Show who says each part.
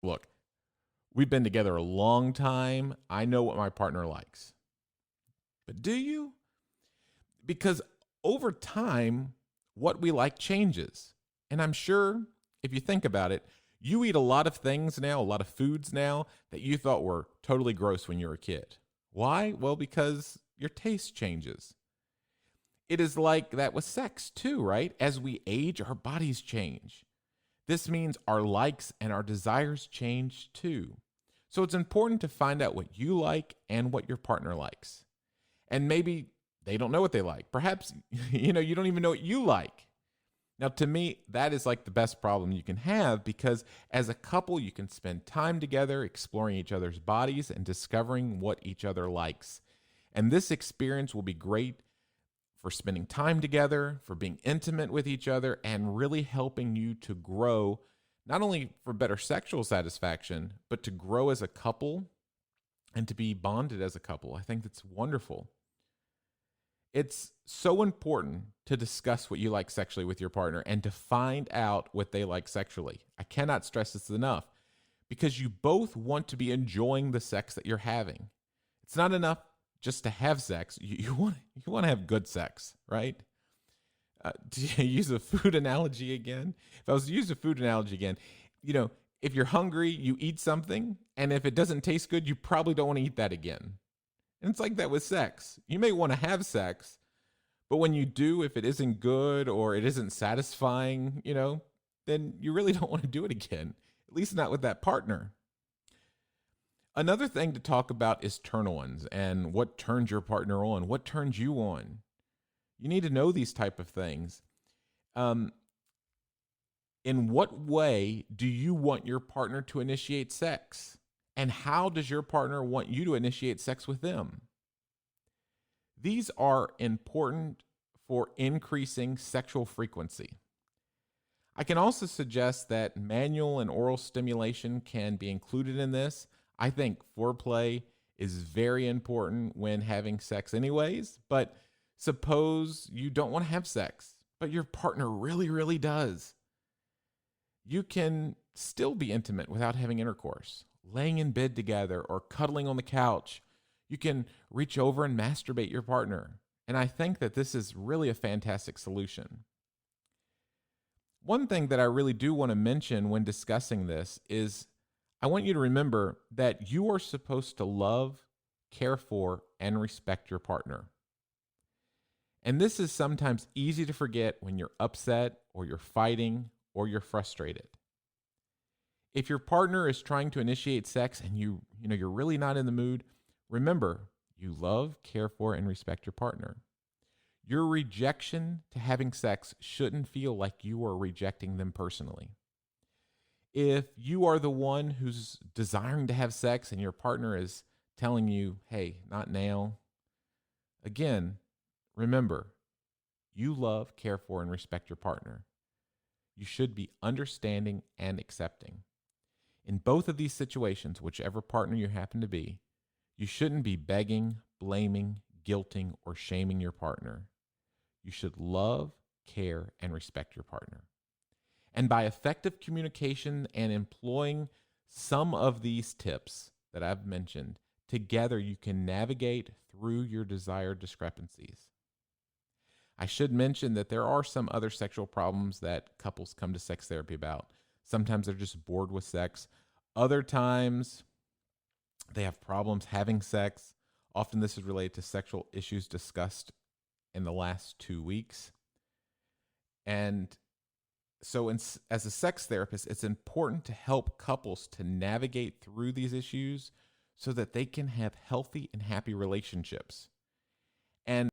Speaker 1: Look, we've been together a long time. I know what my partner likes. But do you? Because over time, what we like changes. And I'm sure if you think about it, you eat a lot of things now, a lot of foods now that you thought were totally gross when you were a kid. Why? Well, because your taste changes. It is like that with sex too, right? As we age, our bodies change. This means our likes and our desires change too. So it's important to find out what you like and what your partner likes. And maybe they don't know what they like. Perhaps you don't even know what you like. Now to me, that is like the best problem you can have because as a couple you can spend time together exploring each other's bodies and discovering what each other likes. And this experience will be great for spending time together, for being intimate with each other, and really helping you to grow, not only for better sexual satisfaction, but to grow as a couple and to be bonded as a couple. I think that's wonderful. It's so important to discuss what you like sexually with your partner and to find out what they like sexually. I cannot stress this enough because you both want to be enjoying the sex that you're having. It's not enough just to have sex. You want to have good sex, right? To use a food analogy again, if I was to use a food analogy again, you know, if you're hungry, you eat something, and if it doesn't taste good, you probably don't want to eat that again. And it's like that with sex. You may want to have sex, but when you do, if it isn't good or it isn't satisfying, then you really don't want to do it again, at least not with that partner. Another thing to talk about is turn ons and what turns your partner on, what turns you on. You need to know these type of things. Um, in what way do you want your partner to initiate sex? And how does your partner want you to initiate sex with them? These are important for increasing sexual frequency. I can also suggest that manual and oral stimulation can be included in this. I think foreplay is very important when having sex, anyways, but suppose you don't want to have sex, but your partner really, really does. You can still be intimate without having intercourse, laying in bed together or cuddling on the couch. You can reach over and masturbate your partner. And I think that this is really a fantastic solution. One thing that I really do want to mention when discussing this is I want you to remember that you are supposed to love, care for, and respect your partner. And this is sometimes easy to forget when you're upset or you're fighting or you're frustrated. If your partner is trying to initiate sex and you're really not in the mood, remember, you love, care for, and respect your partner. Your rejection to having sex shouldn't feel like you are rejecting them personally. If you are the one who's desiring to have sex and your partner is telling you, hey, not now, again, remember, you love, care for, and respect your partner. You should be understanding and accepting. In both of these situations, whichever partner you happen to be, you shouldn't be begging, blaming, guilting, or shaming your partner. You should love, care, and respect your partner. And by effective communication and employing some of these tips that I've mentioned, together you can navigate through your desired discrepancies. I should mention that there are some other sexual problems that couples come to sex therapy about. Sometimes they're just bored with sex. Other times they have problems having sex. Often this is related to sexual issues discussed in the last 2 weeks. And so, as a sex therapist, it's important to help couples to navigate through these issues so that they can have healthy and happy relationships. And